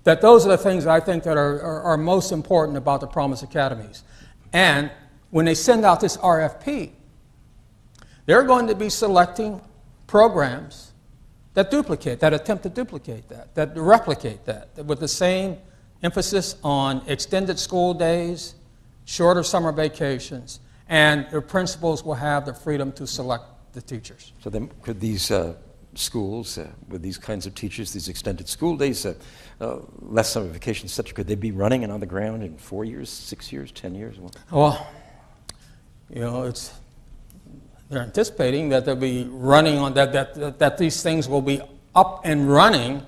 that those are the things I think that are most important about the Promise Academies. And when they send out this RFP, they're going to be selecting programs that duplicate, that attempt to duplicate that replicate that with the same emphasis on extended school days, shorter summer vacations, and the principals will have the freedom to select the teachers. So then could these schools with these kinds of teachers, these extended school days, less summer vacations, etc., could they be running and on the ground in 4 years, 6 years, 10 years? Well, you know, they're anticipating that they'll be running on that these things will be up and running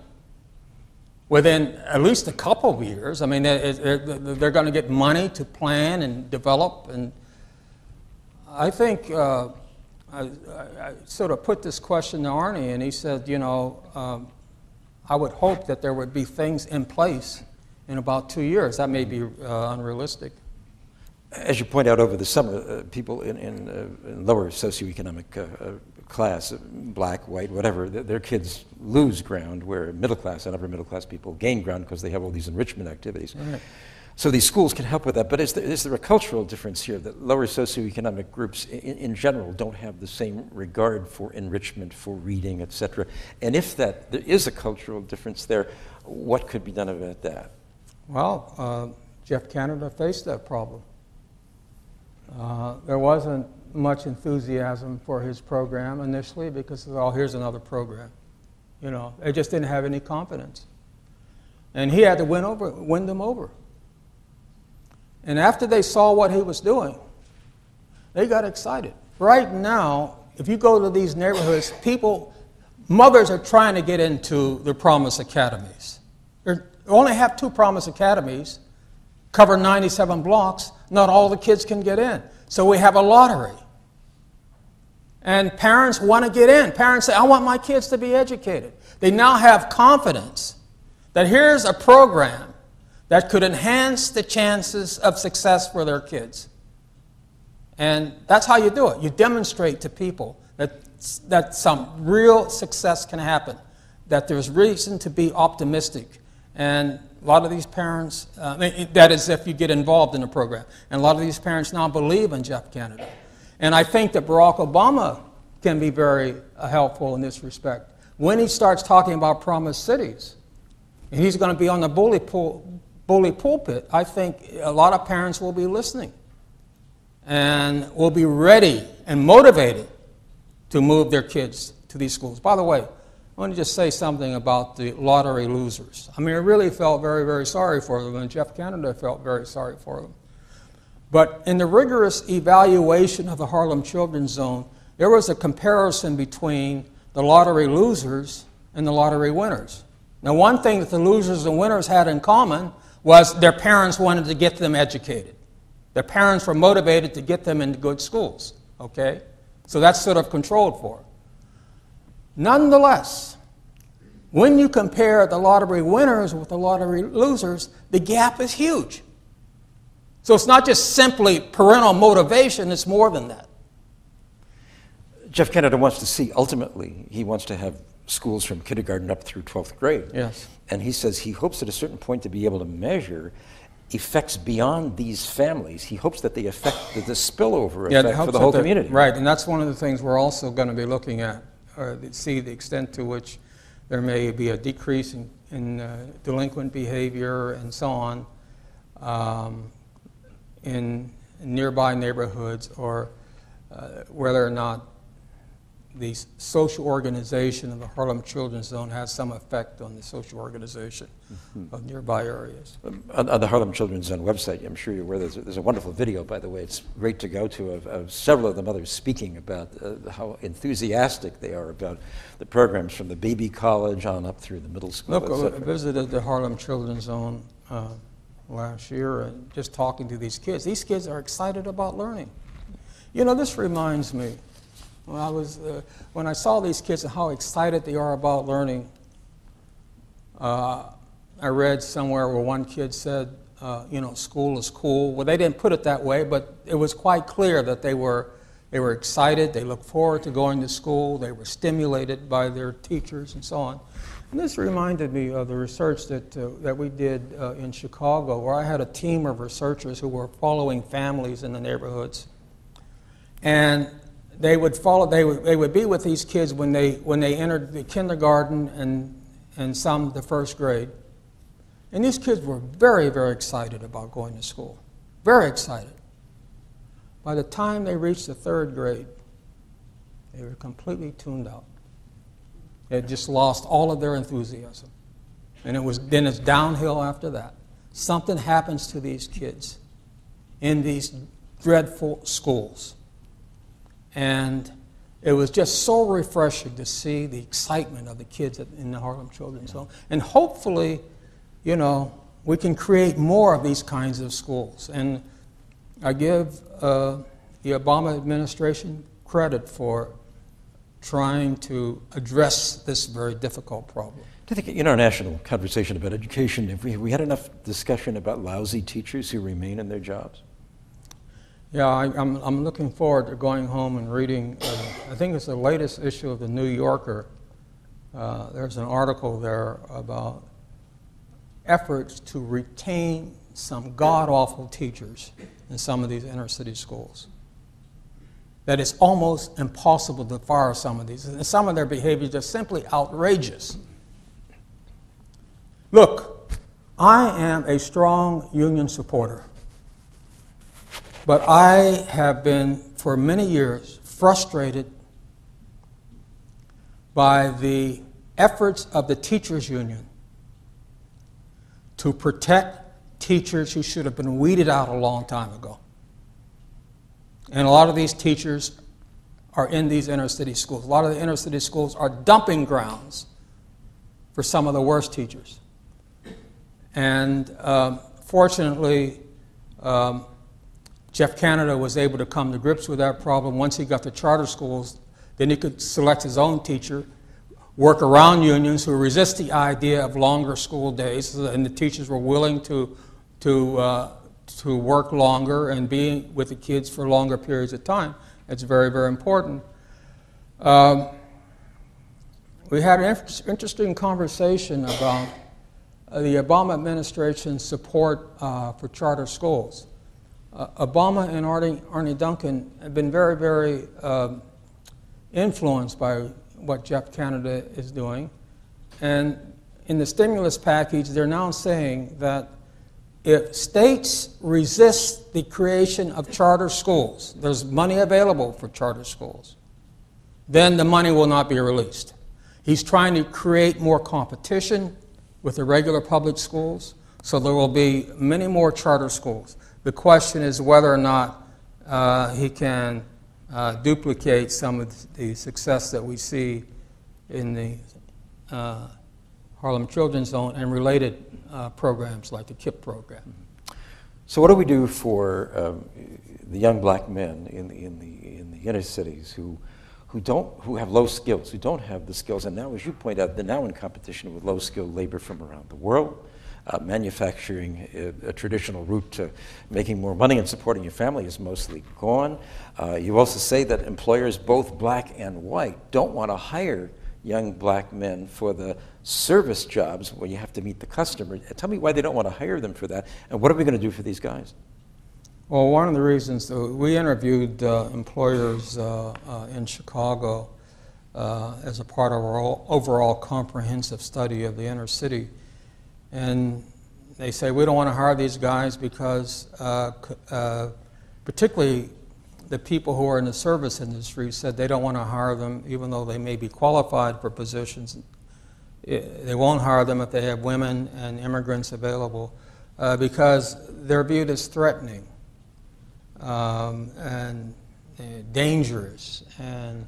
within at least a couple of years. I mean, they're going to get money to plan and develop, and I think I sort of put this question to Arnie, and he said, you know, I would hope that there would be things in place in about 2 years. That may be unrealistic. As you point out, over the summer, people in lower socioeconomic class, black, white, whatever, their kids lose ground, where middle class and upper middle class people gain ground because they have all these enrichment activities. Right. So these schools can help with that. But is there a cultural difference here that lower socioeconomic groups in general don't have the same regard for enrichment, for reading, etc.? And if there is a cultural difference there, what could be done about that? Well, Jeff Canada faced that problem. There wasn't much enthusiasm for his program initially because, oh, here's another program. You know, they just didn't have any confidence. And he had to win them over. And after they saw what he was doing, they got excited. Right now, if you go to these neighborhoods, mothers are trying to get into the Promise Academies. They only have 2 Promise Academies, cover 97 blocks. Not all the kids can get in. So we have a lottery. And parents want to get in. Parents say, I want my kids to be educated. They now have confidence that here's a program that could enhance the chances of success for their kids. And that's how you do it. You demonstrate to people that some real success can happen, that there's reason to be optimistic. And a lot of these parents, that is if you get involved in the program, and a lot of these parents now believe in Jeff Canada. And I think that Barack Obama can be very helpful in this respect. When he starts talking about Promise Cities, and he's going to be on the bully pulpit, I think a lot of parents will be listening and will be ready and motivated to move their kids to these schools. By the way, I want to just say something about the lottery losers. I mean, I really felt very, very sorry for them, and Jeff Canada felt very sorry for them. But in the rigorous evaluation of the Harlem Children's Zone, there was a comparison between the lottery losers and the lottery winners. Now, one thing that the losers and winners had in common was their parents wanted to get them educated. Their parents were motivated to get them into good schools, okay? So that's sort of controlled for. Nonetheless, when you compare the lottery winners with the lottery losers, the gap is huge. So it's not just simply parental motivation, it's more than that. Jeff Canada wants to see, ultimately, he wants to have schools from kindergarten up through 12th grade. Yes. And he says he hopes at a certain point to be able to measure effects beyond these families. He hopes that they affect the spillover effect for the whole community. Right, and that's one of the things we're also going to be looking at, or see the extent to which there may be a decrease in delinquent behavior and so on in nearby neighborhoods, or whether or not the social organization of the Harlem Children's Zone has some effect on the social organization of nearby areas. On the Harlem Children's Zone website, I'm sure you're aware, there's a wonderful video, by the way. It's great to go to, of several of the mothers speaking about how enthusiastic they are about the programs from the baby college on up through the middle school. Look, I visited the Harlem Children's Zone last year, and just talking to these kids are excited about learning. You know, this reminds me, when I saw these kids and how excited they are about learning, I read somewhere where one kid said, you know, school is cool. Well, they didn't put it that way, but it was quite clear that they were excited. They looked forward to going to school. They were stimulated by their teachers and so on. And this reminded me of the research that we did in Chicago, where I had a team of researchers who were following families in the neighborhoods. And they would be with these kids when they entered the kindergarten and some the first grade. And these kids were very, very excited about going to school. Very excited. By the time they reached the third grade, they were completely tuned out. They had just lost all of their enthusiasm. And then it's downhill after that. Something happens to these kids in these dreadful schools. And it was just so refreshing to see the excitement of the kids in the Harlem Children's Home. And hopefully, you know, we can create more of these kinds of schools. And I give the Obama administration credit for trying to address this very difficult problem. Do you think international conversation about education, have we had enough discussion about lousy teachers who remain in their jobs? Yeah, I'm looking forward to going home and reading, I think it's the latest issue of the New Yorker. There's an article there about efforts to retain some god-awful teachers in some of these inner-city schools. That it's almost impossible to fire some of these. And some of their behavior is just simply outrageous. Look, I am a strong union supporter. But I have been, for many years, frustrated by the efforts of the teachers' union to protect teachers who should have been weeded out a long time ago. And a lot of these teachers are in these inner-city schools. A lot of the inner-city schools are dumping grounds for some of the worst teachers. And fortunately, Jeff Canada was able to come to grips with that problem. Once he got to charter schools, then he could select his own teacher, work around unions who resist the idea of longer school days, and the teachers were willing to work longer and be with the kids for longer periods of time. It's very, very important. We had an interesting conversation about the Obama administration's support for charter schools. Obama and Arne Duncan have been very, very influenced by what Jeff Canada is doing. And in the stimulus package, they're now saying that if states resist the creation of charter schools, there's money available for charter schools, then the money will not be released. He's trying to create more competition with the regular public schools, so there will be many more charter schools. The question is whether or not he can duplicate some of the success that we see in the Harlem Children's Home and related programs like the KIP program. So what do we do for the young black men in the inner cities who have low skills, who don't have the skills, and now, as you point out, they're now in competition with low-skilled labor from around the world? Manufacturing, a traditional route to making more money and supporting your family, is mostly gone. You also say that employers, both black and white, don't want to hire young black men for the service jobs where you have to meet the customer. Tell me why they don't want to hire them for that, and what are we going to do for these guys? Well, one of the reasons, we interviewed employers in Chicago as a part of our overall comprehensive study of the inner city. And they say, we don't want to hire these guys because particularly the people who are in the service industry said they don't want to hire them even though they may be qualified for positions. They won't hire them if they have women and immigrants available because they're viewed as threatening and dangerous, and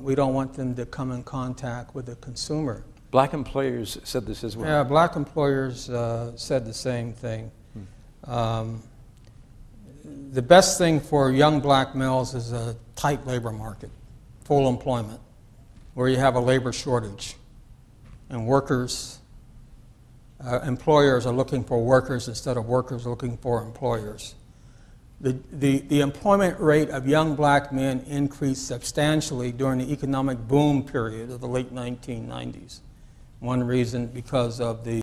we don't want them to come in contact with the consumer. Black employers said this as well. Yeah, black employers said the same thing. The best thing for young black males is a tight labor market, full employment, where you have a labor shortage. And employers are looking for workers instead of workers looking for employers. The employment rate of young black men increased substantially during the economic boom period of the late 1990s. One reason because of the